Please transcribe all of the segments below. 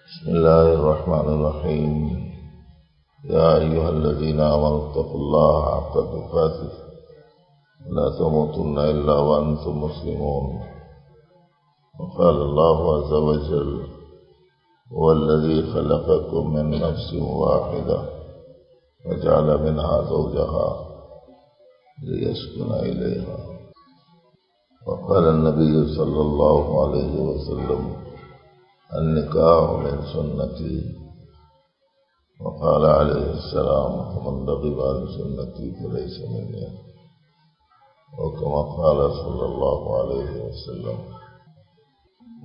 بسم الله الرحمن الرحيم. يا أيها الذين آمنوا اتقوا الله حق تقاته لا تموتن إلا وأنتم مسلمون. وقال الله عز وجل: هو الذي خلقكم من نفس واحدة وجعل منها زوجها ليسكن إليها. وقال النبي صلى الله عليه وسلم: النکاح من سنتی. وقال علیہ السلام: من رغب عن سنتی فلیس منی. وكما قال صلی اللہ علیہ وسلم.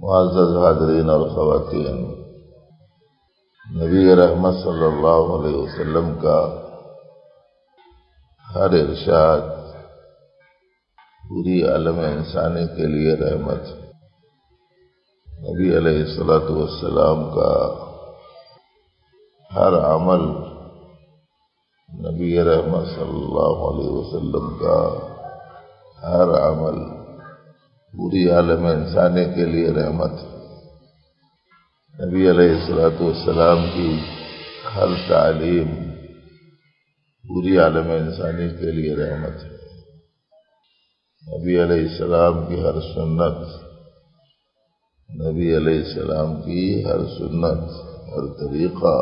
معزز حاضرین اور خواتین، نبی رحمت صلی اللہ علیہ وسلم کا ہر ارشاد پوری عالم انسانی کے لیے رحمت. نبی علیہ السلام کا ہر عمل، نبی رحمت صلی اللہ علیہ وسلم کا ہر عمل پوری عالم انسانی کے لیے رحمت. نبی علیہ السلام کی ہر تعلیم پوری عالم انسانی کے لیے رحمت ہے. نبی علیہ السلام کی ہر سنت، نبی علیہ السلام کی ہر سنت، ہر طریقہ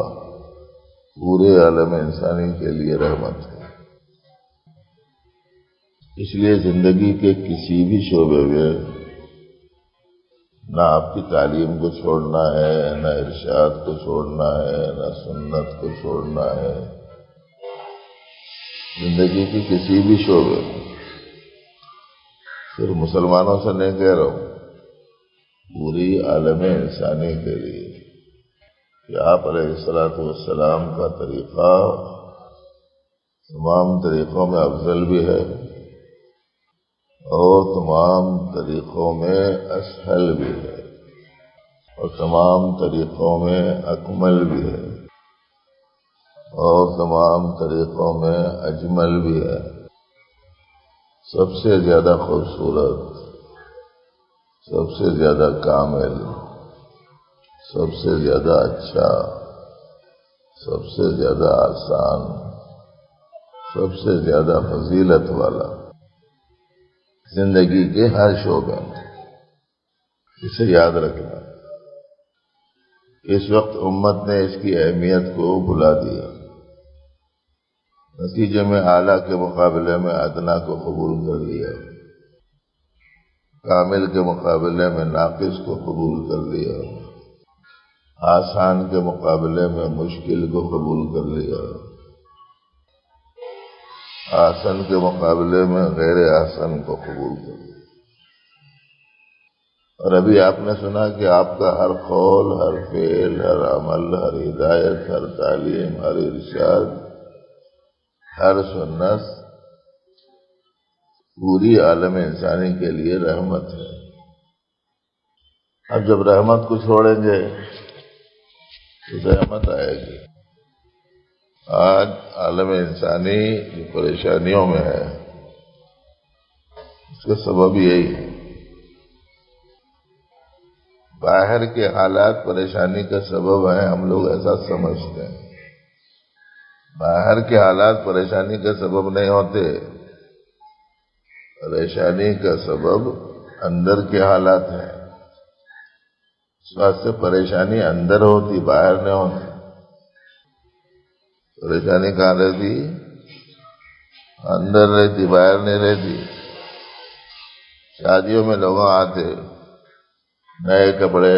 پورے عالم انسانی کے لیے رحمت ہے. اس لیے زندگی کے کسی بھی شعبے میں نہ آپ کی تعلیم کو چھوڑنا ہے، نہ ارشاد کو چھوڑنا ہے، نہ سنت کو چھوڑنا ہے. زندگی کے کسی بھی شعبے میں، صرف مسلمانوں سے نہیں کہہ رہا ہوں، پوری عالم انسانی کے لیے کہ آپ علیہ السلام کا طریقہ تمام طریقوں میں افضل بھی ہے اور تمام طریقوں میں اسہل بھی ہے اور تمام طریقوں میں اکمل بھی ہے اور تمام طریقوں میں اجمل بھی ہے. سب سے زیادہ خوبصورت، سب سے زیادہ کامل، سب سے زیادہ اچھا، سب سے زیادہ آسان، سب سے زیادہ فضیلت والا زندگی کے ہر شعبے میں. اسے یاد رکھنا. اس وقت امت نے اس کی اہمیت کو بھلا دیا. نتیجے میں اعلیٰ کے مقابلے میں ادنا کو قبول کر لیا، کامل کے مقابلے میں ناقص کو قبول کر لیا، آسان کے مقابلے میں مشکل کو قبول کر لیا، آسن کے مقابلے میں غیر آسن کو قبول کر لیا. اور ابھی آپ نے سنا کہ آپ کا ہر قول، ہر فعل، ہر عمل، ہر ہدایت، ہر تعلیم، ہر ارشاد، ہر سنت پوری عالم انسانی کے لیے رحمت ہے. اب جب رحمت کو چھوڑیں گے تو رحمت آئے گی. آج عالم انسانی جو پریشانیوں میں ہے اس کا سبب یہی ہے. باہر کے حالات پریشانی کا سبب ہیں، ہم لوگ ایسا سمجھتے ہیں. باہر کے حالات پریشانی کا سبب نہیں ہوتے. پریشانی کا سبب اندر کے حالات ہیں. اس واسطے پریشانی اندر ہوتی، باہر نہیں ہوتی. پریشانی کہاں رہتی؟ اندر رہتی، باہر نہیں رہتی. شادیوں میں لوگ آتے نئے کپڑے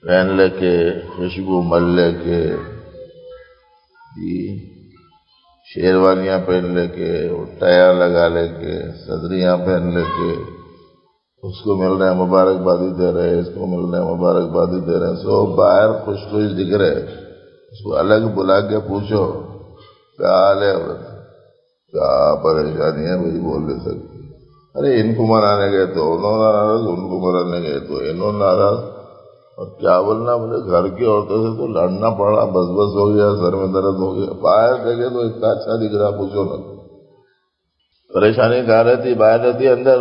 پہن لے کے، خوشبو مل لے کے، شیروانیاں پہن لے کے، ٹایا لگا لے کے، صدریاں پہن لے کے، اس کو مل رہے ہیں مبارکبادی دے رہے، اس کو مل رہے ہیں مبارکبادی دے رہے ہیں. سو باہر خوش خوش دکھ رہے. اس کو الگ بلا کے پوچھو کیا حال ہے، کیا پریشانی ہے، مجھے بول نہیں سکتی. ارے ان کو منانے گئے تو انہوں ناراض، ان کو منانے گئے تو انہوں ناراض. اور کیا بولنا، مجھے گھر کی عورتوں سے تو لڑنا پڑا، بس بس ہو گیا، سر میں درد ہو گیا. باہر دیکھے تو اتنا اچھا دکھ رہا، پوچھو نا. پریشانی کہاں رہتی؟ باہر رہتی، اندر.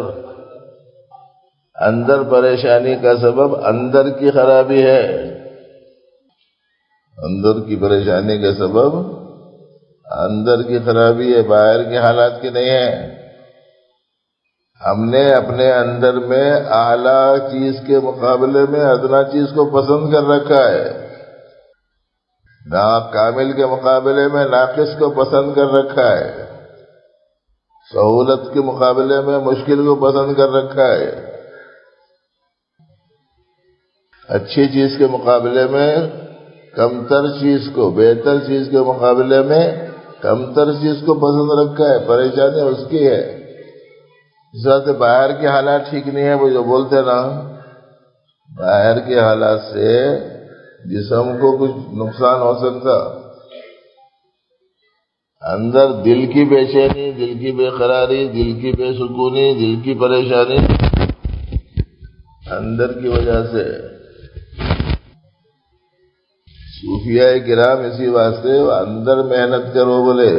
اندر پریشانی کا سبب اندر کی خرابی ہے، اندر کی پریشانی کا سبب اندر کی خرابی ہے، باہر کے حالات کی نہیں ہے۔ ہم نے اپنے اندر میں اعلیٰ چیز کے مقابلے میں ادنا چیز کو پسند کر رکھا ہے، کامل کے مقابلے میں ناقص کو پسند کر رکھا ہے، سہولت کے مقابلے میں مشکل کو پسند کر رکھا ہے، اچھی چیز کے مقابلے میں کمتر چیز کو، بہتر چیز کے مقابلے میں کمتر چیز کو پسند رکھا ہے۔ پریشانی اس کی ہے، اس طرح سے باہر کے حالات ٹھیک نہیں ہے، وہ جو بولتے نا باہر کے حالات سے جسم کو کچھ نقصان ہو سکتا، اندر دل کی بے چینی، دل کی بے قراری، دل کی بے سکونی، دل کی پریشانی اندر کی وجہ سے۔ صوفیاء کرام اسی واسطے اندر محنت کرو بولے۔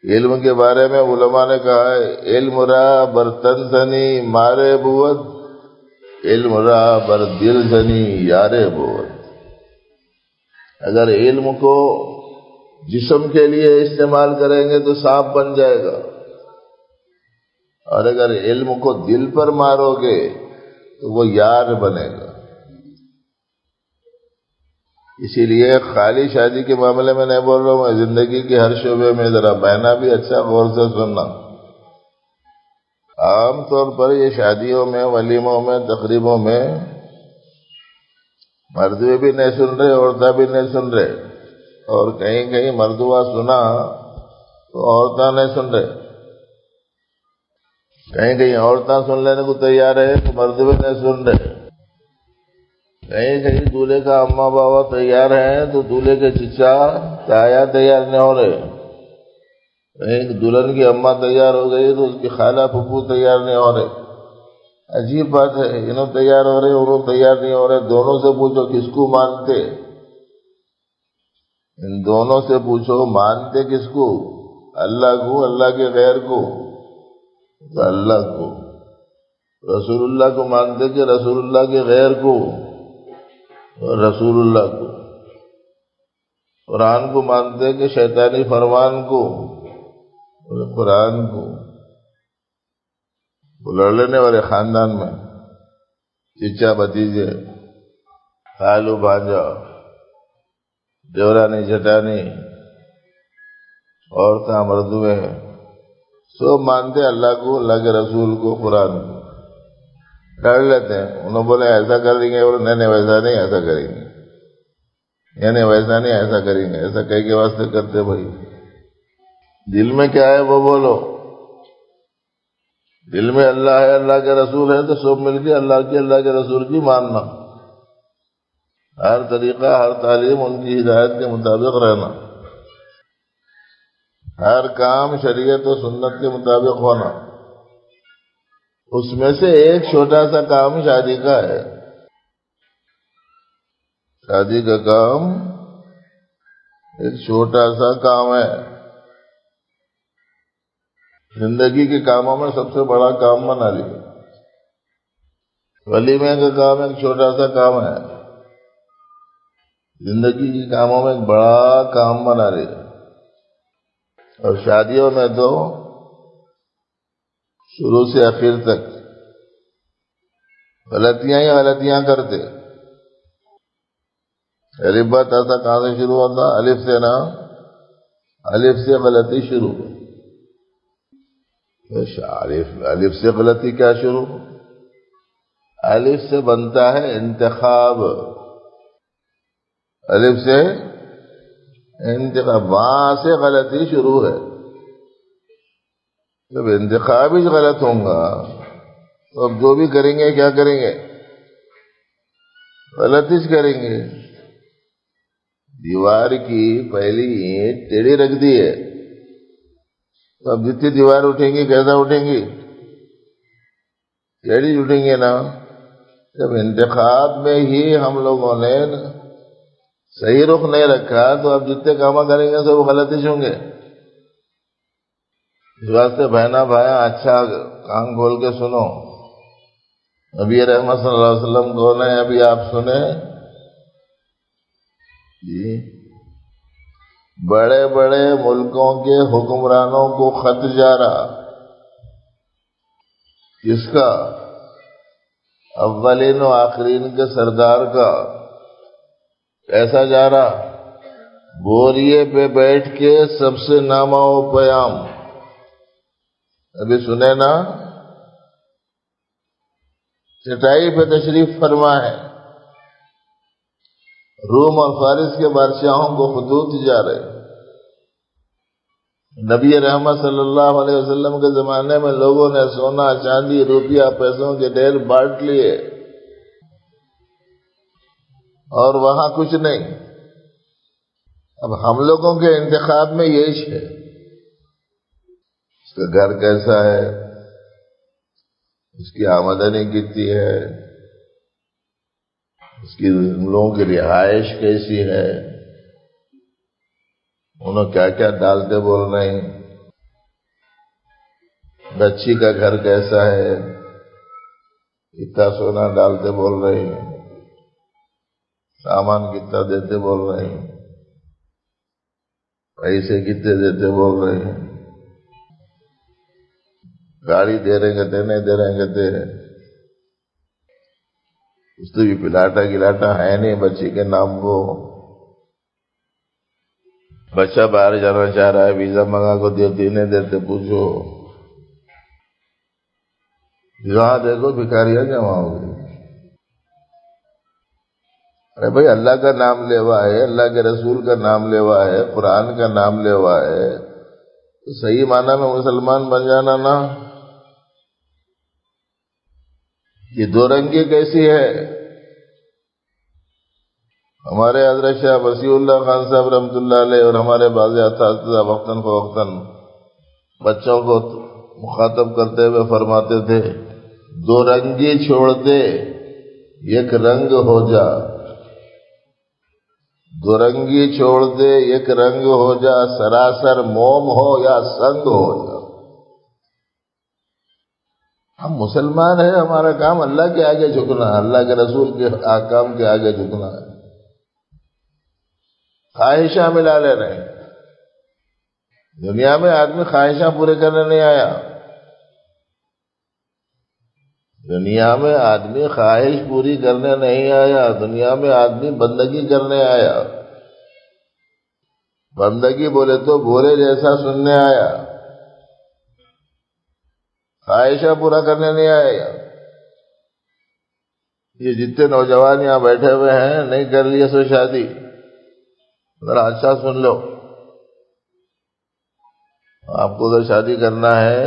علم کے بارے میں علماء نے کہا ہے، علم را برتن زنی مارے بود، علم را بر دل زنی یارے بود۔ اگر علم کو جسم کے لیے استعمال کریں گے تو سانپ بن جائے گا، اور اگر علم کو دل پر مارو گے تو وہ یار بنے گا۔ اسی لیے خالی شادی کے معاملے میں نہیں بول رہا ہوں، میں زندگی کے ہر شعبے میں ذرا بہنا بھی اچھا غور سے سننا۔ عام طور پر یہ شادیوں میں، ولیموں میں، تقریبوں میں مرد بھی نہیں سن رہے، عورتیں بھی نہیں سن رہے، اور کہیں کہیں مردوا سنا تو عورتیں نہیں سن رہے، کہیں کہیں عورتیں سن لینے کو تیار ہے تو مرد بھی نہیں سن رہے، کہیں کہیں دولہے کا اماں بابا تیار ہیں تو دولہے کے چچا تایا تیار نہیں ہو رہے، کہیں دلہن کی اماں تیار ہو گئی تو اس کی خالہ پھپھو تیار نہیں ہو رہے۔ عجیب بات ہے، انہوں تیار ہو رہے، انہوں تیار نہیں ہو رہے، دونوں سے پوچھو کس کو مانتے، ان دونوں سے پوچھو مانتے کس کو، اللہ کو، اللہ کے غیر کو؟ تو اللہ کو۔ رسول اللہ کو مانتے کہ رسول اللہ کے غیر کو؟ رسول اللہ کو۔ قرآن کو مانتے کہ شیطانی فرمان کو؟ قرآن کو۔ لڑ لینے والے خاندان میں چچا بھتیجے، خالو بھانجا، دیورانی جٹانی، عورتیں مردوے، سب مانتے اللہ کو، اللہ کے رسول کو، قرآن کو۔ لڑ لیتے ہیں، انہوں بولے ایسا کر دیں گے، بولے نہیں ویسا نہیں، ایسا کریں گے، یعنی ویسا نہیں ایسا کریں گے، ایسا کہہ کے واسطے کرتے۔ بھائی دل میں کیا ہے وہ بولو، دل میں اللہ ہے، اللہ کے رسول ہے، تو سب مل کے اللہ کی، اللہ کے رسول کی ماننا، ہر طریقہ، ہر تعلیم ان کی ہدایت کے مطابق رہنا، ہر کام شریعت و سنت کے مطابق ہونا۔ اس میں سے ایک چھوٹا سا کام شادی کا ہے، شادی کا کام ایک چھوٹا سا کام ہے، زندگی کے کاموں میں سب سے بڑا کام بنا لیا۔ ولیمے کا کام ایک چھوٹا سا کام ہے، زندگی کے کاموں میں ایک بڑا کام بنا لیا۔ اور شادیوں میں تو شروع سے آخر تک غلطیاں ہی غلطیاں کرتے۔ الف با تا سا کہاں سے شروع ہوتا؟ الف سے نا، الف سے غلطی شروع۔ الف سے غلطی کیا شروع؟ الف سے بنتا ہے انتخاب، الف سے انتخاب، وہاں سے غلطی شروع ہے۔ جب انتخاب ہی غلط ہوں گا تو اب جو بھی کریں گے کیا کریں گے؟ غلط ہی کریں گے۔ دیوار کی پہلی اینٹ ٹیڑھی رکھ دی ہے، تو اب جتنی دیوار اٹھیں گی کیسا اٹھیں گی؟ ٹیڑھی اٹھیں گے نا۔ جب انتخاب میں ہی ہم لوگوں نے صحیح رخ نہیں رکھا تو اب جتنے کام کریں گے سب غلط ہی ہوں گے۔ اس واسطے بہنا بھایا اچھا کان کھول کے سنو، نبی رحمت صلی اللہ علیہ وسلم کون ہے ابھی آپ سنیں جی؟ بڑے بڑے ملکوں کے حکمرانوں کو خط جا رہا، کس کا؟ اولین و آخرین کے سردار کا۔ کیسا جا رہا؟ بوریے پہ بیٹھ کے سب سے نامہ و پیام، ابھی سنے نا؟ چٹائی پہ تشریف فرما ہے، روم اور فارس کے بادشاہوں کو خطوط جا رہے۔ نبی رحمت صلی اللہ علیہ وسلم کے زمانے میں لوگوں نے سونا چاندی روپیہ پیسوں کے ڈھیر بانٹ لیے، اور وہاں کچھ نہیں۔ اب ہم لوگوں کے انتخاب میں یہی ہے، اس کا گھر کیسا ہے، اس کی آمدنی کتنی ہے، اس کی لوگوں کی رہائش کیسی ہے، انہوں کیا کیا ڈالتے بول رہے ہیں، بچی کا گھر کیسا ہے، کتنا سونا ڈالتے بول رہے ہیں، سامان کتنا دیتے بول رہے ہیں، پیسے کتنے دیتے بول رہے ہیں، گاڑی دے رہے کہتے نہیں دے رہے کہتے اس تو بھی پلاٹا گلاٹا ہے نہیں بچی کے نام کو، بچہ باہر جانا چاہ رہا ہے ویزا منگا کو دیتے نہیں دیتے پوچھو، جہاں دیکھو بھکاریاں جمع ہو گئی۔ ارے بھائی اللہ کا نام لیوا ہے، اللہ کے رسول کا نام لیوا ہے، قرآن کا نام لیوا ہے، تو صحیح معنی میں مسلمان بن جانا نا۔ یہ دو رنگی کیسی ہے؟ ہمارے حضرت شاہ وسیع اللہ خان صاحب رحمۃ اللہ علیہ اور ہمارے بعض اساتذہ وقتاً فوقتاً بچوں کو مخاطب کرتے ہوئے فرماتے تھے، دو رنگی چھوڑ دے ایک رنگ ہو جا، دو رنگی چھوڑ دے ایک رنگ ہو جا، سراسر موم ہو یا سنگ ہو جا۔ ہم مسلمان ہیں، ہمارا کام اللہ کے آگے جھکنا ہے، اللہ کے رسول کے احکام کے آگے جھکنا ہے، خواہشاں ملا لے رہے ہیں۔ دنیا میں آدمی خواہشاں پورے کرنے نہیں آیا، دنیا میں آدمی خواہش پوری کرنے نہیں آیا، دنیا میں آدمی بندگی کرنے آیا۔ بندگی بولے تو بولے جیسا سننے آیا، خواہشیں پورا کرنے نہیں آیا۔ یہ جتنے نوجوان یہاں بیٹھے ہوئے ہیں نہیں کر لیے سو شادی، ذرا اچھا سن لو، آپ کو اگر شادی کرنا ہے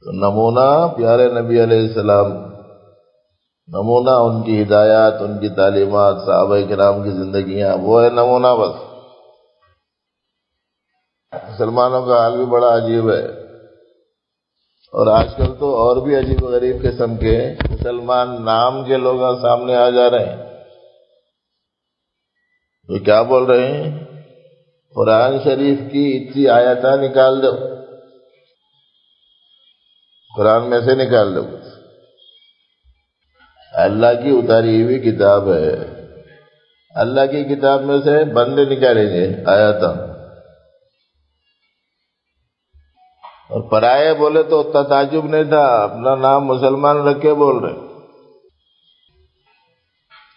تو نمونہ پیارے نبی علیہ السلام، نمونہ ان کی ہدایات، ان کی تعلیمات، صحابہ کرام کی زندگیاں، وہ ہے نمونہ بس۔ مسلمانوں کا حال بھی بڑا عجیب ہے، اور آج کل تو اور بھی عجیب غریب قسم کے مسلمان نام کے لوگ سامنے آ جا رہے ہیں۔ تو کیا بول رہے ہیں؟ قرآن شریف کی اتنی آیتیں نکال دو، قرآن میں سے نکال دو، اللہ کی اتاری ہوئی کتاب ہے، اللہ کی کتاب میں سے بندے نکالیں گے آیتیں، اور پرائے بولے تو اتنا تعجب نہیں تھا، اپنا نام مسلمان رکھ کے بول رہے۔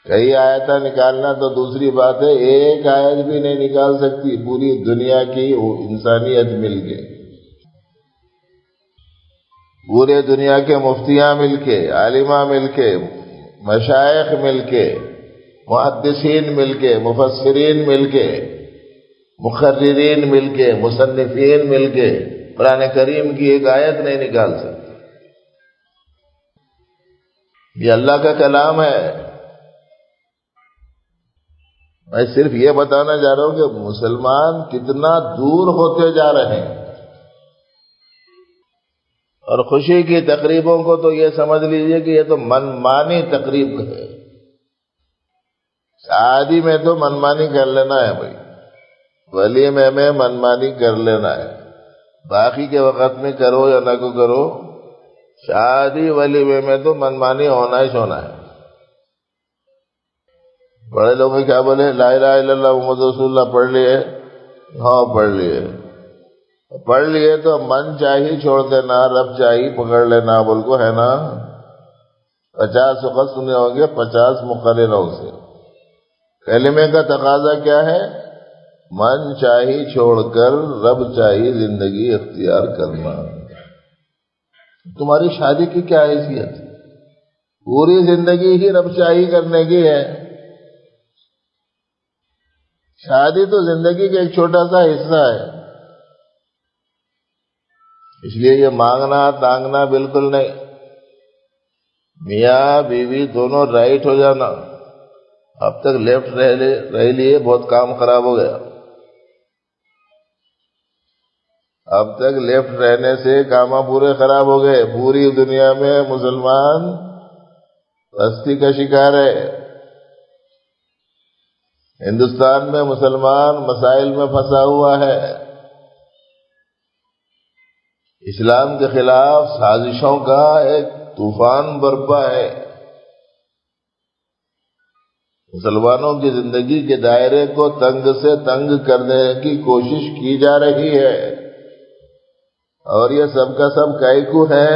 کئی آیتیں نکالنا تو دوسری بات ہے، ایک آیت بھی نہیں نکال سکتی پوری دنیا کی انسانیت مل کے، پورے دنیا کے مفتیاں مل کے، عالمہ مل کے، مشائخ مل کے، محدثین مل کے، مفسرین مل کے، مقررین مل کے، مصنفین مل کے قرآن کریم کی ایک آیت نہیں نکال سکتے۔ یہ اللہ کا کلام ہے۔ میں صرف یہ بتانا چاہ رہا ہوں کہ مسلمان کتنا دور ہوتے جا رہے ہیں، اور خوشی کی تقریبوں کو تو یہ سمجھ لیجئے کہ یہ تو منمانی تقریب ہے۔ شادی میں تو منمانی کر لینا ہے بھائی، ولیمے میں منمانی کر لینا ہے، باقی کے وقت میں کرو یا نہ کرو، شادی ولیمے میں تو منمانی ہونا ہی ہونا ہے۔ بڑے لوگ کیا بولے، لا الہ الا اللہ محمد رسول اللہ پڑھ لیے؟ ہاں پڑھ لیے تو من چاہیے چھوڑ دینا، رب چاہیے پکڑ لینا، بول کو ہے نا 50 وقت سنے ہوں گے، 50 مقرروں سے۔ کلمے کا تقاضا کیا ہے؟ من چاہیے چھوڑ کر رب چاہیے زندگی اختیار کرنا۔ تمہاری شادی کی کیا حیثیت؟ پوری زندگی ہی رب چاہیے کرنے کی ہے۔ شادی تو زندگی کا ایک چھوٹا سا حصہ ہے، اس لیے یہ مانگنا تانگنا بالکل نہیں۔ میاں بیوی دونوں رائٹ ہو جانا، اب تک لیفٹ رہ لیے بہت کام خراب ہو گیا۔ اب تک لیفٹ رہنے سے کام پورے خراب ہو گئے۔ پوری دنیا میں مسلمان پستی کا شکار ہے۔ ہندوستان میں مسلمان مسائل میں پھنسا ہوا ہے، اسلام کے خلاف سازشوں کا ایک طوفان برپا ہے۔ مسلمانوں کی زندگی کے دائرے کو تنگ سے تنگ کرنے کی کوشش کی جا رہی ہے، اور یہ سب کا سب کائکو ہے؟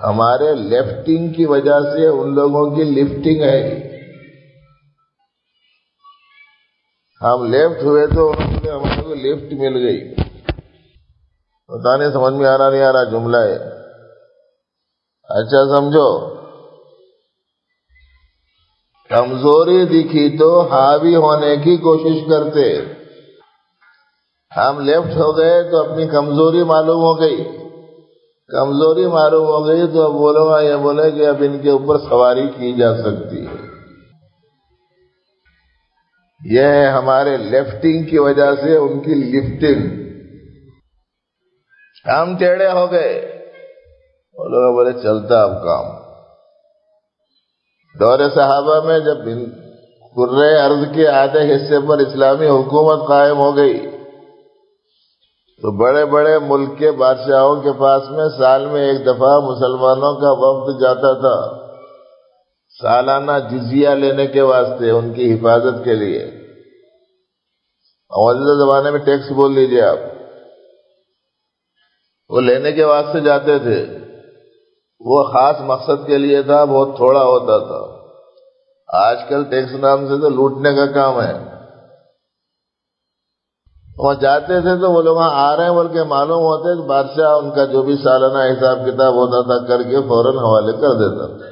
ہمارے لیفٹنگ کی وجہ سے ان لوگوں کی لفٹنگ ہے۔ ہم لیفٹ ہوئے تو انہوں نے ہمارے کو لفٹ مل گئی۔ پتا نہیں سمجھ میں آ رہا نہیں آ رہا جملہ ہے؟ اچھا سمجھو، کمزوری دکھی تو حاوی ہونے کی کوشش کرتے۔ ہم لیفٹ ہو گئے تو اپنی کمزوری معلوم ہو گئی، کمزوری معلوم ہو گئی تو اب وہ لوگ یہ بولے کہ اب ان کے اوپر سواری کی جا سکتی ہے۔ یہ ہے ہمارے لیفٹنگ کی وجہ سے ان کی لفٹنگ۔ ہم ٹیڑے ہو گئے، وہ لوگ بولے چلتا اب کام۔ دور صحابہ میں جب کرۂ ارض کے آدھے حصے پر اسلامی حکومت قائم ہو گئی تو بڑے بڑے ملک کے بادشاہوں کے پاس میں سال میں ایک دفعہ مسلمانوں کا وفد جاتا تھا، سالانہ جزیہ لینے کے واسطے، ان کی حفاظت کے لیے۔ موجودہ زمانے میں ٹیکس بول لیجئے آپ، وہ لینے کے واسطے جاتے تھے۔ وہ خاص مقصد کے لیے تھا، بہت تھوڑا ہوتا تھا۔ آج کل ٹیکس نام سے تو لوٹنے کا کام ہے۔ وہاں جاتے تھے تو وہ لوگ وہاں آ رہے ہیں بول کے معلوم ہوتے کہ بادشاہ ان کا جو بھی سالانہ حساب کتاب ہوتا تھا کر کے فوراً حوالے کر دیتا تھا۔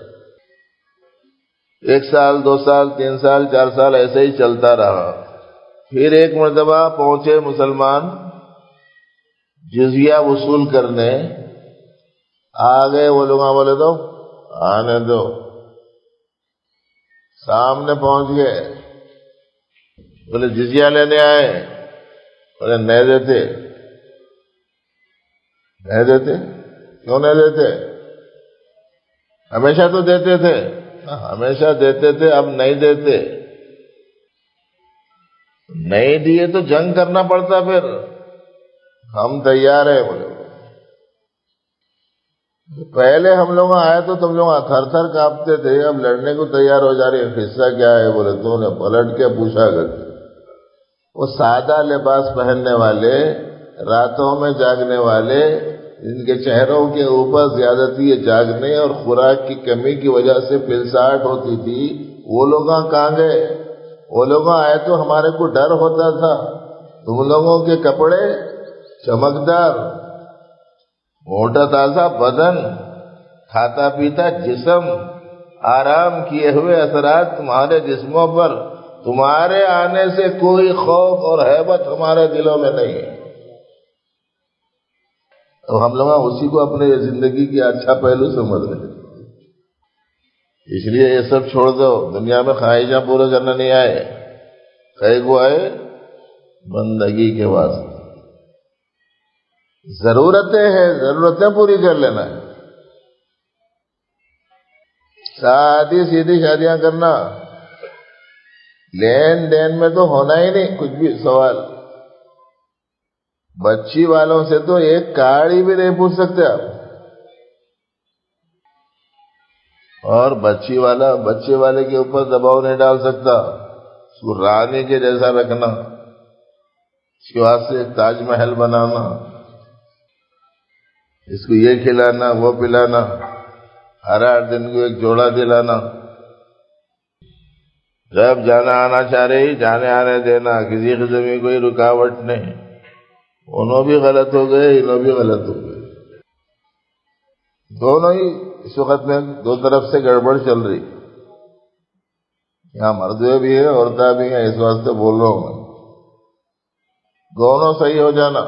1 سال 2 سال 3 سال 4 سال ایسے ہی چلتا رہا۔ پھر ایک مرتبہ پہنچے مسلمان جزیہ وصول کرنے، آگے وہ لوگ بولے تو آنے دو، سامنے پہنچ گئے، بولے جزیہ لینے آئے، بولے نہیں دیتے۔ نہیں دیتے؟ کیوں نہیں دیتے؟ ہمیشہ تو دیتے تھے۔ ہمیشہ دیتے تھے، اب نہیں دیتے۔ نہیں دیے تو جنگ کرنا پڑتا، پھر ہم تیار ہیں بولے۔ پہلے ہم لوگ آئے تو تم لوگ تھر تھر کانپتے تھے، اب لڑنے کو تیار ہو جا رہے، قصہ کیا ہے بولے؟ تو نے پلٹ کے پوچھا کرتے۔ وہ سادہ لباس پہننے والے، راتوں میں جاگنے والے، جن کے چہروں کے اوپر زیادتی جاگنے اور خوراک کی کمی کی وجہ سے پلساہٹ ہوتی تھی، وہ لوگ کہاں گئے؟ وہ لوگ آئے تو ہمارے کو ڈر ہوتا تھا۔ تم لوگوں کے کپڑے چمکدار، موٹا تازہ بدن، کھاتا پیتا جسم، آرام کیے ہوئے اثرات تمہارے جسموں پر، تمہارے آنے سے کوئی خوف اور ہیبت ہمارے دلوں میں نہیں ہے۔ تو ہم لوگ اسی کو اپنے زندگی کی اچھا پہلو سمجھ رہے ہیں۔ اس لیے یہ سب چھوڑ دو، دنیا میں خواہشاں پورے کرنے نہیں آئے، کئی کو آئے بندگی کے واسطے۔ ضرورتیں ہیں، ضرورتیں پوری کر لینا ہے۔ سادی سیدھی شادیاں کرنا، لین دین میں تو ہونا ہی نہیں کچھ بھی سوال۔ بچی والوں سے تو ایک کاڑی بھی نہیں پوچھ سکتے آپ. اور بچے والے کے اوپر دباؤ نہیں ڈال سکتا. اس کو رانی کے جیسا رکھنا، اس کے واسطے ایک تاج محل بنانا، اس کو یہ کھلانا وہ پلانا، ہر 8 دن کو ایک جوڑا دلانا، جب جانا آنا چاہ رہی جانے آنے دینا، کسی قسم کی کوئی رکاوٹ نہیں. انہوں بھی غلط ہو گئے، انہوں بھی غلط ہو گئے، دونوں ہی اس وقت میں دو طرف سے گڑبڑ چل رہی. یہاں مردیں بھی ہیں عورتیں بھی ہیں، اس واسطے بول رہا ہوں میں، دونوں صحیح ہو جانا.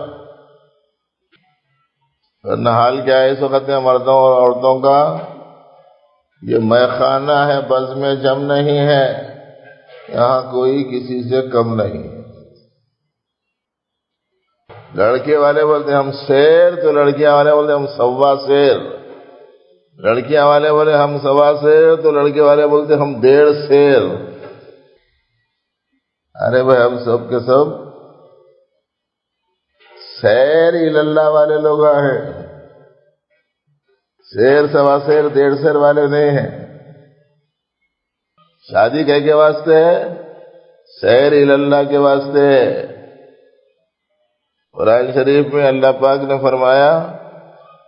ورنہ حال کیا ہے اس وقت میں مردوں اور عورتوں کا؟ یہ میخانہ ہے، بزم جم نہیں ہے، یہاں کوئی کسی سے کم نہیں. لڑکے والے بولتے ہم شیر، تو لڑکیاں والے بولتے ہم سوا شیر. لڑکیاں والے بولے ہم سوا شیر، تو لڑکے والے بولتے ہم 1.5 شیر. ارے بھائی ہم سب کے سب شیر اللہ والے لوگ ہیں، شیر سوا شیر 1.5 شیر والے نہیں ہیں. شادی کہے کے واسطے ہے؟ شیر اللہ کے واسطے ہے. قرآن شریف میں اللہ پاک نے فرمایا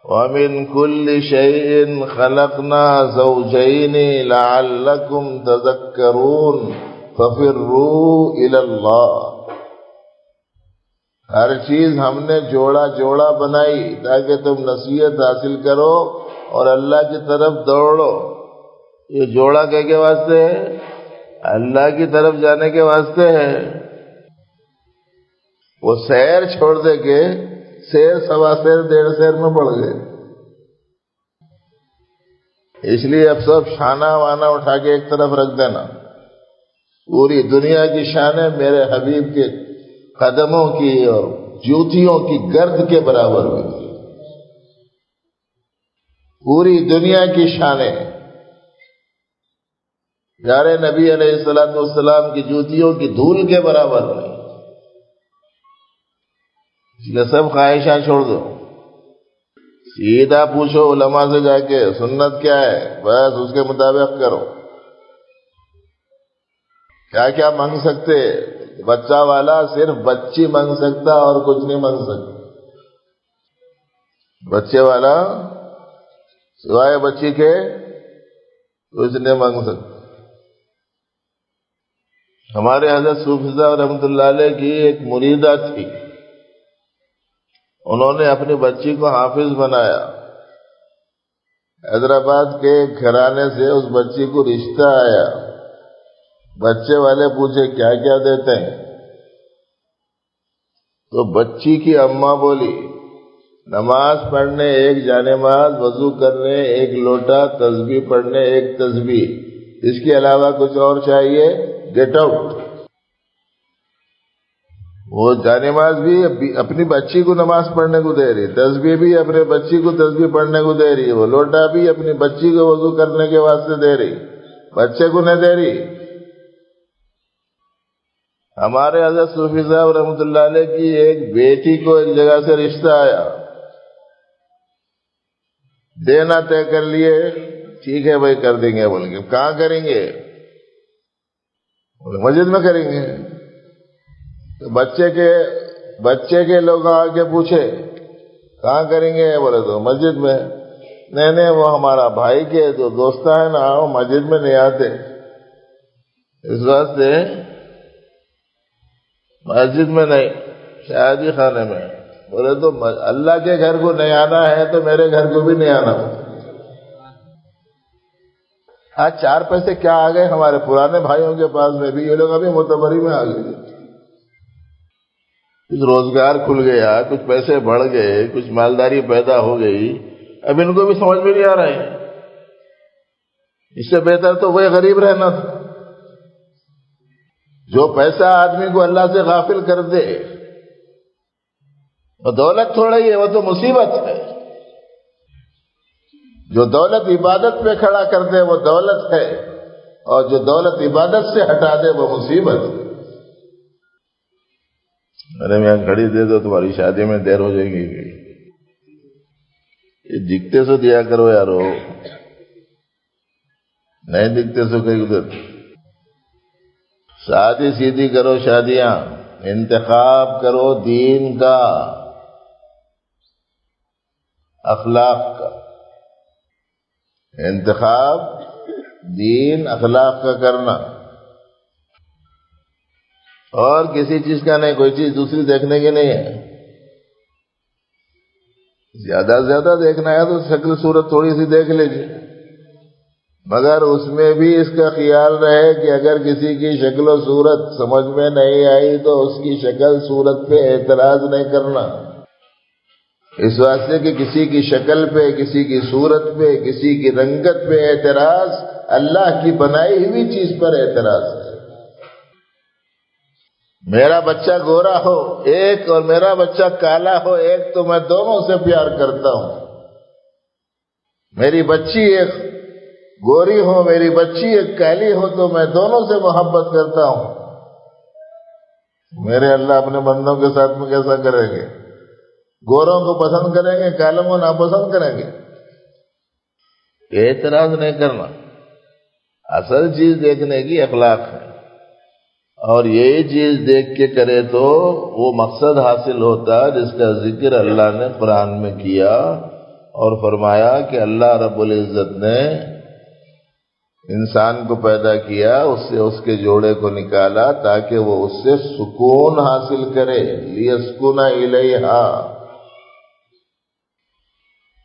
وَمِن كُلِّ شَيْءٍ خَلَقْنَا زَوْجَيْنِ لَعَلَّكُمْ تَذَكَّرُونَ فَفِرُّوا إِلَى اللَّهِ. ہر چیز ہم نے جوڑا جوڑا بنائی تاکہ تم نصیحت حاصل کرو اور اللہ کی طرف دوڑو. یہ جوڑا کہہ کے واسطے ہے؟ اللہ کی طرف جانے کے واسطے ہے. وہ سیر چھوڑ دے کے شیر سوا شیر 1.5 شیر میں پڑ گئے. اس لیے اب سب شانہ وانہ اٹھا کے ایک طرف رکھ دینا. پوری دنیا کی شانیں میرے حبیب کے قدموں کی اور جوتیوں کی گرد کے برابر ہوئی. پوری دنیا کی شانیں پیارے نبی علیہ الصلوۃ والسلام کی جوتیوں کی دھول کے برابر نہیں. اس لیے سب خواہشاں چھوڑ دو، سیدھا پوچھو علماء سے جا کے سنت کیا ہے، بس اس کے مطابق کرو. کیا کیا مانگ سکتے؟ بچہ والا صرف بچی مانگ سکتا اور کچھ نہیں مانگ سکتا. بچے والا سوائے بچی کے کچھ نہیں مانگ سکتا. ہمارے حضرت صوفی صاحب رحمۃ اللہ علیہ کی ایک مریدہ تھی، انہوں نے اپنی بچی کو حافظ بنایا. حیدرآباد کے گھرانے سے اس بچی کو رشتہ آیا. بچے والے پوچھے کیا کیا دیتے ہیں؟ تو بچی کی اماں بولی نماز پڑھنے 1 جانماز، وضو کرنے 1 لوٹا، تسبیح پڑھنے 1 تسبیح، اس کے علاوہ کچھ اور چاہیے؟ Get out. وہ جانماز بھی اپنی بچی کو نماز پڑھنے کو دے رہی، تسبیح بھی اپنے بچی کو تسبیح پڑھنے کو دے رہی، وہ لوٹا بھی اپنی بچی کو وضو کرنے کے واسطے دے رہی، بچے کو نہیں دے رہی. ہمارے حضرت صوفی صاحب رحمۃ اللہ علیہ کی ایک بیٹی کو ایک جگہ سے رشتہ آیا، دینا طے کر لیے، ٹھیک ہے بھائی کر دیں گے. بول کے کہاں کریں گے؟ مسجد میں کریں گے. تو بچے کے لوگ آ کے پوچھے کہاں کریں گے؟ بولے تو مسجد میں. نہیں وہ ہمارا بھائی کے جو دوست ہیں نا وہ مسجد میں نہیں آتے، اس واسطے مسجد میں نہیں، شادی خانے میں. بولے تو اللہ کے گھر کو نہیں آنا ہے تو میرے گھر کو بھی نہیں آنا. آج 4 پیسے کیا آ گئے ہمارے پرانے بھائیوں کے پاس میں بھی، یہ لوگ ابھی معتبری میں آ گئے. کچھ روزگار کھل گیا، کچھ پیسے بڑھ گئے، کچھ مالداری پیدا ہو گئی، اب ان کو بھی سمجھ میں نہیں آ رہے ہیں. اس سے بہتر تو وہی غریب رہنا تھا. جو پیسہ آدمی کو اللہ سے غافل کر دے وہ دولت تھوڑا ہی ہے، وہ تو مصیبت ہے. جو دولت عبادت پہ کھڑا کر دے وہ دولت ہے، اور جو دولت عبادت سے ہٹا دے وہ مصیبت ہے. میرے میں یہاں گھڑی دے دو تمہاری شادی میں دیر ہو جائے گی. یہ دکھتے سو دیا کرو یارو، نہیں دکھتے سو کہیں ادھر. سادی سیدھی کرو شادیاں، انتخاب کرو دین کا، اخلاق کا. انتخاب دین اخلاق کا کرنا، اور کسی چیز کا نہیں. کوئی چیز دوسری دیکھنے کی نہیں ہے. زیادہ سے زیادہ دیکھنا ہے تو شکل صورت تھوڑی سی دیکھ لیجیے، مگر اس میں بھی اس کا خیال رہے کہ اگر کسی کی شکل و صورت سمجھ میں نہیں آئی تو اس کی شکل صورت پہ اعتراض نہیں کرنا. اس واسطے کہ کسی کی شکل پہ، کسی کی صورت پہ، کسی کی رنگت پہ اعتراض اللہ کی بنائی ہوئی چیز پر اعتراض ہے. میرا بچہ گورا ہو ایک اور میرا بچہ کالا ہو ایک تو میں دونوں سے پیار کرتا ہوں. میری بچی ایک گوری ہو، میری بچی ایک کالی ہو تو میں دونوں سے محبت کرتا ہوں. میرے اللہ اپنے بندوں کے ساتھ میں کیسا کریں گے؟ گوروں کو پسند کریں گے، کالوں کو ناپسند کریں گے؟ اعتراض نہیں کرنا. اصل چیز دیکھنے کی اخلاق ہے، اور یہی چیز دیکھ کے کرے تو وہ مقصد حاصل ہوتا جس کا ذکر اللہ نے قرآن میں کیا، اور فرمایا کہ اللہ رب العزت نے انسان کو پیدا کیا، اس سے اس کے جوڑے کو نکالا تاکہ وہ اس سے سکون حاصل کرے. لیسکن الیہا.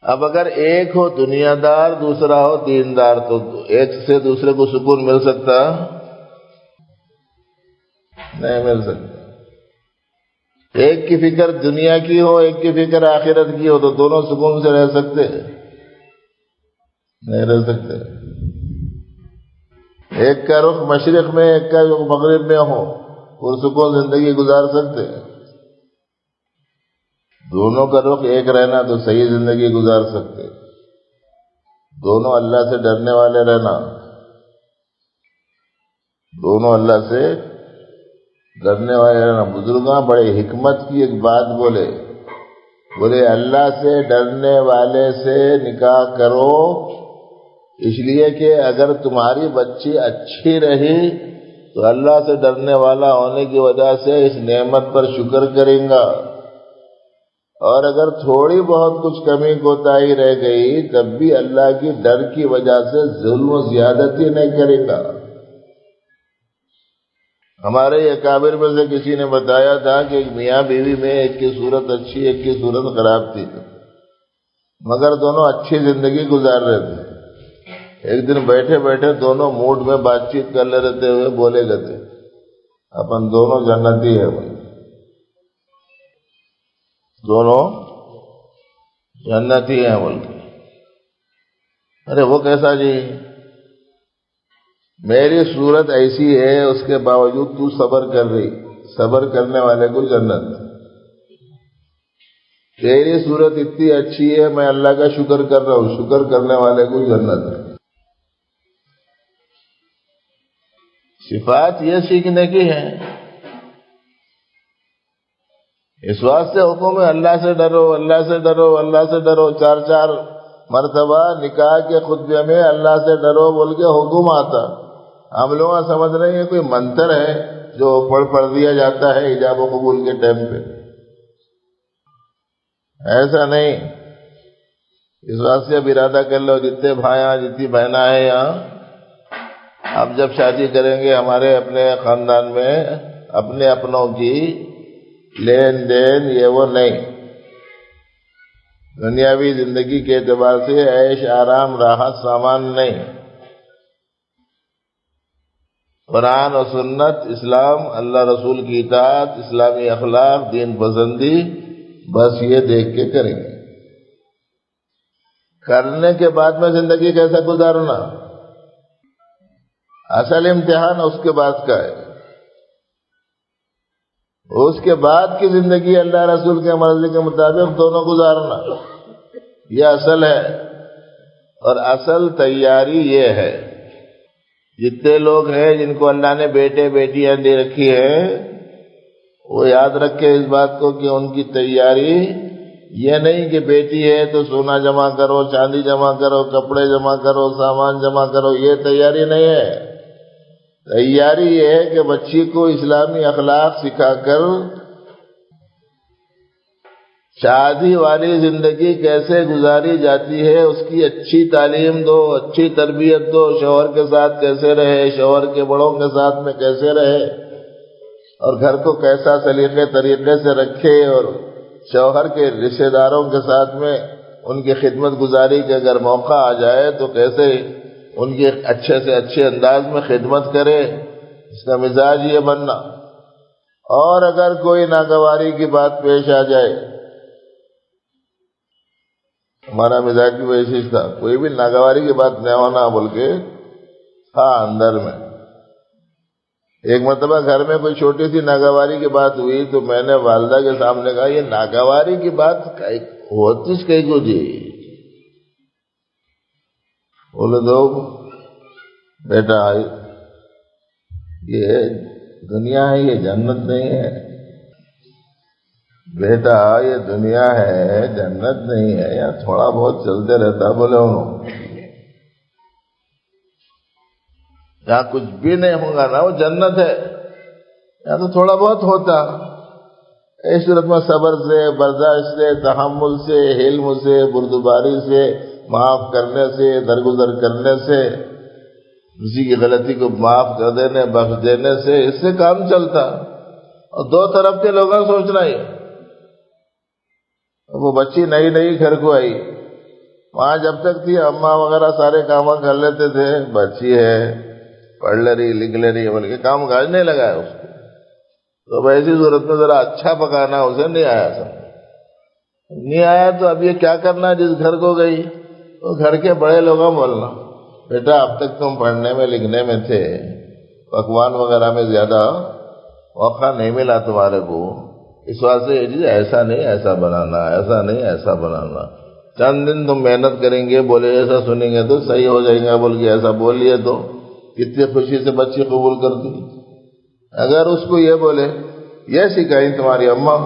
اب اگر ایک ہو دنیا دار دوسرا ہو دیندار تو ایک سے دوسرے کو سکون مل سکتا؟ نہیں مل سکتا. ایک کی فکر دنیا کی ہو، ایک کی فکر آخرت کی ہو تو دونوں سکون سے رہ سکتے؟ نہیں رہ سکتے. ایک کا رخ مشرق میں، ایک کا رخ مغرب میں ہو، پرسکون زندگی گزار سکتے؟ دونوں کا رخ ایک رہنا تو صحیح زندگی گزار سکتے. دونوں اللہ سے ڈرنے والے رہنا، دونوں اللہ سے ڈرنے والے رہنا. بزرگاں بڑے حکمت کی ایک بات بولے اللہ سے ڈرنے والے سے نکاح کرو، اس لیے کہ اگر تمہاری بچی اچھی رہی تو اللہ سے ڈرنے والا ہونے کی وجہ سے اس نعمت پر شکر کریں گا، اور اگر تھوڑی بہت کچھ کمی کوتاہی رہ گئی تب بھی اللہ کی ڈر کی وجہ سے ظلم و زیادتی نہیں کرے گا. ہمارے اکابر میں سے کسی نے بتایا تھا کہ ایک میاں بیوی میں ایک کی صورت اچھی ایک کی صورت خراب تھی، مگر دونوں اچھی زندگی گزار رہے تھے. ایک دن بیٹھے بیٹھے دونوں موڈ میں بات چیت کر لے رہتے ہوئے بولے گئے اپن دونوں جنتی ہے، دونوں جنتی ہیں بول کے. ارے وہ کیسا جی؟ میری صورت ایسی ہے اس کے باوجود تو صبر کر رہی، صبر کرنے والے کو جنت. تیری صورت اتنی اچھی ہے میں اللہ کا شکر کر رہا ہوں، شکر کرنے والے کو جنت ہے. صفات یہ سیکھنے کی ہے. اس واسطے حکم ہے اللہ سے ڈرو، اللہ سے ڈرو، اللہ سے ڈرو. 4 مرتبہ نکاح کے خطبے میں اللہ سے ڈرو بول کے حکم آتا. ہم لوگ سمجھ رہے ہیں کوئی منتر ہے جو پڑھ دیا جاتا ہے ایجاب و قبول کے ٹائم پہ. ایسا نہیں. اس واسطے اب ارادہ کر لو جتنے بھائیاں جتنی بہنیں ہیں یہاں، اب جب شادی کریں گے ہمارے اپنے خاندان میں اپنے اپنوں کی لین دین یہ وہ نہیں. دنیاوی زندگی کے اعتبار سے عیش آرام راحت سامان نہیں. قرآن و سنت، اسلام، اللہ رسول کی اطاعت، اسلامی اخلاق، دین پسندی، بس یہ دیکھ کے کریں گے. کرنے کے بعد میں زندگی کیسا گزارنا اصل امتحان اس کے بعد کا ہے. اس کے بعد کی زندگی اللہ رسول کے مرضی کے مطابق دونوں گزارنا یہ اصل ہے. اور اصل تیاری یہ ہے، جتنے لوگ ہیں جن کو اللہ نے بیٹے بیٹیاں دے رکھی ہیں وہ یاد رکھے اس بات کو کہ ان کی تیاری یہ نہیں کہ بیٹی ہے تو سونا جمع کرو، چاندی جمع کرو، کپڑے جمع کرو، سامان جمع کرو، یہ تیاری نہیں ہے. تیاری یہ ہے کہ بچی کو اسلامی اخلاق سکھا کر شادی والی زندگی کیسے گزاری جاتی ہے اس کی اچھی تعلیم دو، اچھی تربیت دو، شوہر کے ساتھ کیسے رہے، شوہر کے بڑوں کے ساتھ میں کیسے رہے، اور گھر کو کیسا سلیقے طریقے سے رکھے، اور شوہر کے رشتہ داروں کے ساتھ میں ان کی خدمت گزاری کے اگر موقع آ جائے تو کیسے ان کی اچھے سے اچھے انداز میں خدمت کرے، اس کا مزاج یہ بننا. اور اگر کوئی ناگواری کی بات پیش آ جائے، ہمارا مزاج بھی ویسے تھا، کوئی بھی ناگواری کی بات نہ ہونا بول کے ہاں اندر میں. ایک مرتبہ گھر میں کوئی چھوٹی سی ناگواری کی بات ہوئی تو میں نے والدہ کے سامنے کہا یہ ناگواری کی بات ہوتی کہیں کو جی؟ بولے دو بیٹا یہ دنیا ہے، یہ جنت نہیں ہے. بیٹا یہ دنیا ہے، جنت نہیں ہے، یا تھوڑا بہت چلتے رہتا. بولے انہوں جہاں کچھ بھی نہیں ہوگا نا وہ جنت ہے، یہاں تو تھوڑا بہت ہوتا. اس صورت میں صبر سے، برداشت سے، تحمل سے، حلم سے، بردباری سے، معاف کرنے سے، درگزر کرنے سے، کسی کی غلطی کو معاف کر دینے، بخش دینے سے اس سے کام چلتا. اور دو طرف کے لوگوں نے سوچنا ہی. وہ بچی نئی نئی گھر کو آئی، وہاں جب تک تھی اماں وغیرہ سارے کام کر لیتے تھے، بچی ہے پڑھ لے رہی لکھ لے رہی بول کے کام کاج نہیں لگایا اس کو. تو ایسی صورت میں ذرا اچھا پکانا اسے نہیں آیا. نہیں آیا تو اب یہ کیا کرنا؟ جس گھر کو گئی تو گھر کے بڑے لوگوں بولنا بیٹا اب تک تم پڑھنے میں لکھنے میں تھے، پکوان وغیرہ میں زیادہ موقع نہیں ملا تمہارے کو، اس واسطے یہ چیز ایسا نہیں ایسا بنانا، ایسا نہیں ایسا بنانا. چند دن تم محنت کریں گے، بولے ایسا سنیں گے تو صحیح ہو جائیں گے، بول کے ایسا بول لیے تو کتنی خوشی سے بچی قبول کرتی. اگر اس کو یہ بولے یہ سکھائی تمہاری اماں،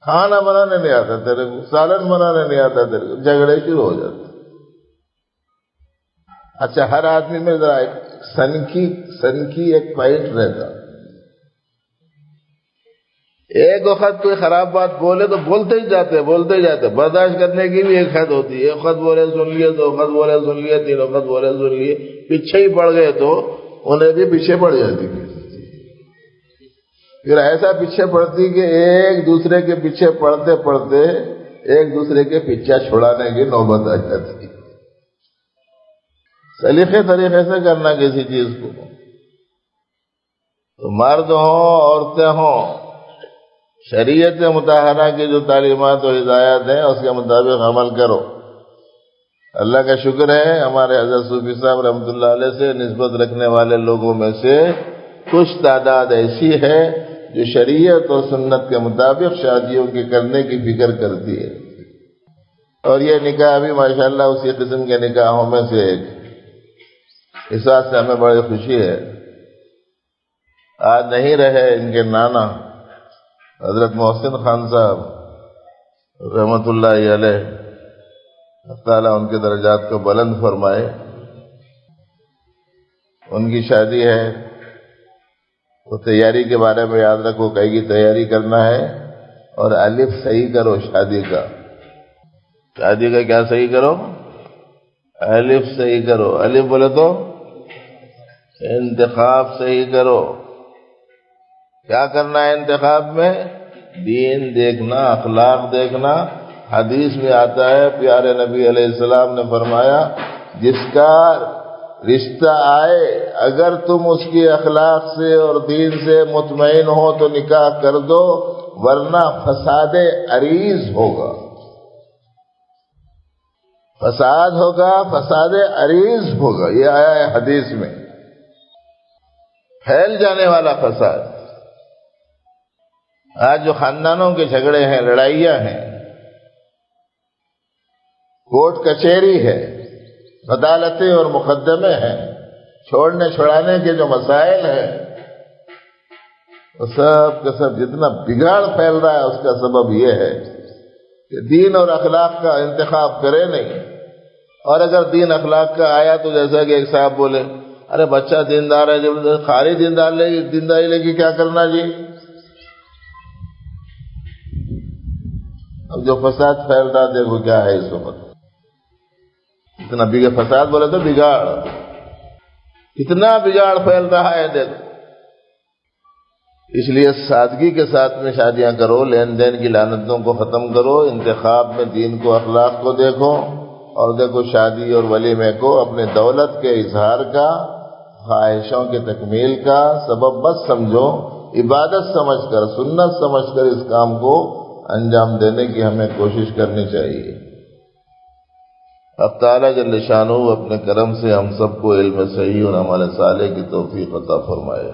کھانا بنانے نہیں آتا تیرے کو، سالن بنانے نہیں آتا تیرے کو، جھگڑے شروع ہو جاتے. اچھا ہر آدمی میں ذرا ایک سنکی ایک پوائنٹ رہتا. ایک وقت کوئی خراب بات بولے تو بولتے ہی جاتے، برداشت کرنے کی بھی ایک حد ہوتی ہے. ایک وقت بولے سن لیے، دو وقت بولے سن لیے، تین وقت بولے سن لیے، پیچھے ہی پڑ گئے تو انہیں بھی پیچھے پڑ جاتی. پھر ایسا پیچھے پڑتی کہ ایک دوسرے کے پیچھے پڑتے پڑتے ایک دوسرے کے پیچھا چھڑانے کی نوبت آ جاتی. سلیقے طریقے سے کرنا کسی چیز کو، تو مرد ہوں عورتیں ہوں، شریعت مطہرہ کی جو تعلیمات و ہدایات ہیں اس کے مطابق عمل کرو. اللہ کا شکر ہے ہمارے حضرت صوفی صاحب رحمۃ اللہ علیہ سے نسبت رکھنے والے لوگوں میں سے کچھ تعداد ایسی ہے جو شریعت اور سنت کے مطابق شادیوں کے کرنے کی فکر کرتی ہے. اور یہ نکاح بھی ماشاءاللہ اسی قسم کے نکاحوں میں سے ایک. اس بات سے ہمیں بڑی خوشی ہے. آج نہیں رہے ان کے نانا حضرت محسن خان صاحب رحمۃ اللہ علیہ، تعالیٰ ان کے درجات کو بلند فرمائے. ان کی شادی ہے تو تیاری کے بارے میں یاد رکھو، کئی کی تیاری کرنا ہے. اور الف صحیح کرو شادی کا. شادی کا کیا صحیح کرو؟ الف صحیح کرو. الف بولے تو انتخاب صحیح کرو. کیا کرنا ہے انتخاب میں؟ دین دیکھنا، اخلاق دیکھنا. حدیث میں آتا ہے پیارے نبی علیہ السلام نے فرمایا جس کا رشتہ آئے اگر تم اس کی اخلاق سے اور دین سے مطمئن ہو تو نکاح کر دو، ورنہ فساد عریض ہوگا. فساد ہوگا، فساد عریض ہوگا. یہ آیا ہے حدیث میں، پھیل جانے والا فساد. آج جو خاندانوں کے جھگڑے ہیں، لڑائیاں ہیں، کورٹ کچہری ہے، عدالتیں اور مقدمے ہیں، چھوڑنے چھڑانے کے جو مسائل ہیں، تو سب کا سب جتنا بگاڑ پھیل رہا ہے اس کا سبب یہ ہے کہ دین اور اخلاق کا انتخاب کرے نہیں. اور اگر دین اخلاق کا آیا تو جیسا کہ ایک صاحب بولے ارے بچہ دیندار ہے, جب خالی دینداری لے کے کیا کرنا جی. اب جو فساد پھیل رہا دیکھو کیا ہے اس وقت, اتنا فساد بولے تو بگاڑ, کتنا بگاڑ پھیل رہا ہے دیکھو. اس لیے سادگی کے ساتھ میں شادیاں کرو, لین دین کی لعنتوں کو ختم کرو, انتخاب میں دین کو اخلاق کو دیکھو, اور دیکھو شادی اور ولیمے کو اپنے دولت کے اظہار کا, خواہشوں کی تکمیل کا سبب بس سمجھو, عبادت سمجھ کر, سنت سمجھ کر اس کام کو انجام دینے کی ہمیں کوشش کرنی چاہیے. اب تعالیٰ جل شانہ اپنے کرم سے ہم سب کو علم صحیح اور عمل صالح کی توفیق عطا فرمائے.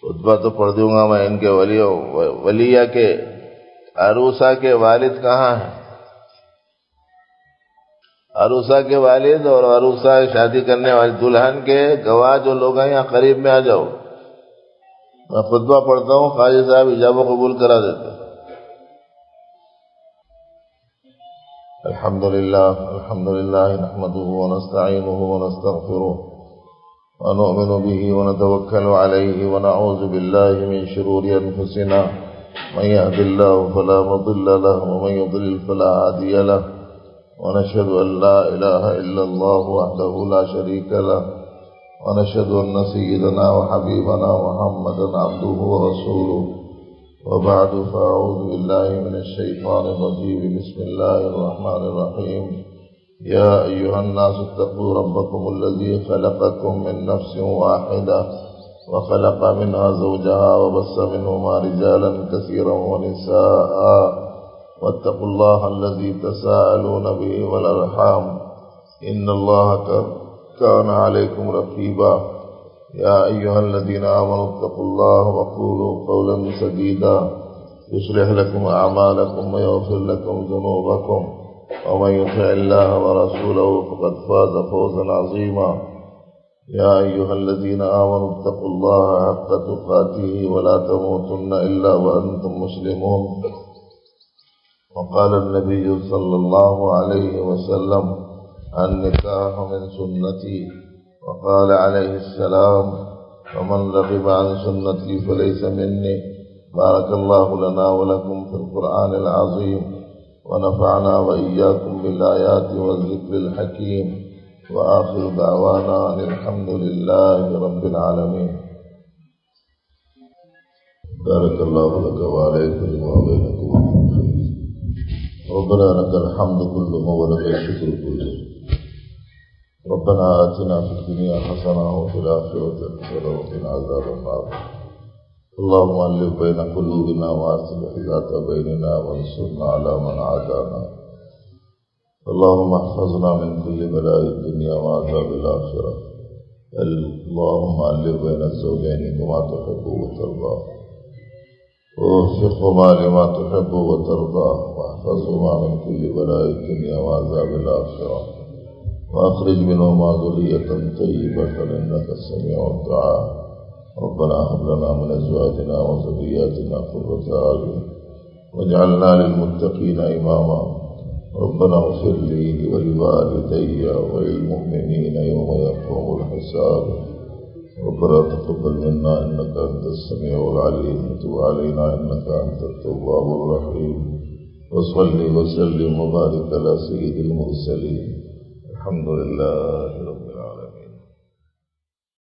خطبہ تو پڑھ دوں گا میں. ان کے ولیہ کے عروسہ کے والد کہاں ہیں؟ عروسہ کے والد اور عروسہ شادی کرنے والی دلہن کے گواہ جو لوگ ہیں یہاں قریب میں آ جاؤ. میں خطبہ پڑھتا ہوں, قاضی صاحب اجابہ قبول کرا دیتے. الحمدللہ نحمده ونستعینه ونستغفره ونؤمن به ونتوکل علیہ ونعوذ باللہ من شرور انفسنا من يهد الله فلا مضل له ومن يضلل فلا هادي له ونشهد أن لا إله إلا الله وحده لا شريك له ونشهد أن سيدنا وحبيبنا محمدا عبده ورسوله. وبعد فأعوذ بالله من الشيطان الرجيم. بسم الله الرحمن الرحيم. يا أيها الناس اتقوا ربكم الذي خلقكم من نفس واحدة وخلق منها زوجها وبث منهما رجالا كثيرا ونساء واتقوا الله الذي تساءلون به والأرحام إن الله كان عليكم رقيبا. يا أيها الذين آمنوا اتقوا الله وقولوا قولا سديدا يصلح لكم أعمالكم ويغفر لكم ذنوبكم ومن يطع الله ورسوله فقد فاز فوزا عظيما. يا أيها الذين آمنوا اتقوا الله حق تقاته ولا تموتن إلا وأنتم مسلمون. وقال النبي صلى الله عليه وسلم النكاح من سنتي. وقال عليه السلام ومن رغب عن سنتي فليس مني. بارك الله لنا ولكم في القرآن العظيم ونفعنا وإياكم بالآيات والذكر الحكيم. وآخر دعوانا أن الحمد لله رب العالمين. بارك الله لك وعليك وبينكم. ربنا لك الحمد كله ولك الشكر كله. ربنا آتنا في الدنيا حسنة وفي الآخرة حسنة وقنا عذاب النار. اللهم ألف بين قلوبنا وأصلح ذات بيننا وانصرنا على من عادانا. اللهم احفظنا من كل بلاء الدنيا وعذاب الآخرة. اللهم ألف بين الزوجين كما تحب وترضى ووفقهما لما تحب وترضى واحفظهما من كل بلاء الدنيا وعذاب الآخرة وأخرج منهما ذرية طيبة إنك السميع الدعاء. ربنا هب لنا من أزواجنا وذرياتنا قرة أعين واجعلنا للمتقين إماما. ربنا اغفر لي ولوالدي وللمؤمنين يوم يقوم الحساب. ربنا تقبل منا إنك أنت السميع العليم وتب علينا إنك أنت التواب الرحيم. وصل وسلم وبارك على سيد المرسلين. الحمد لله رب العالمين.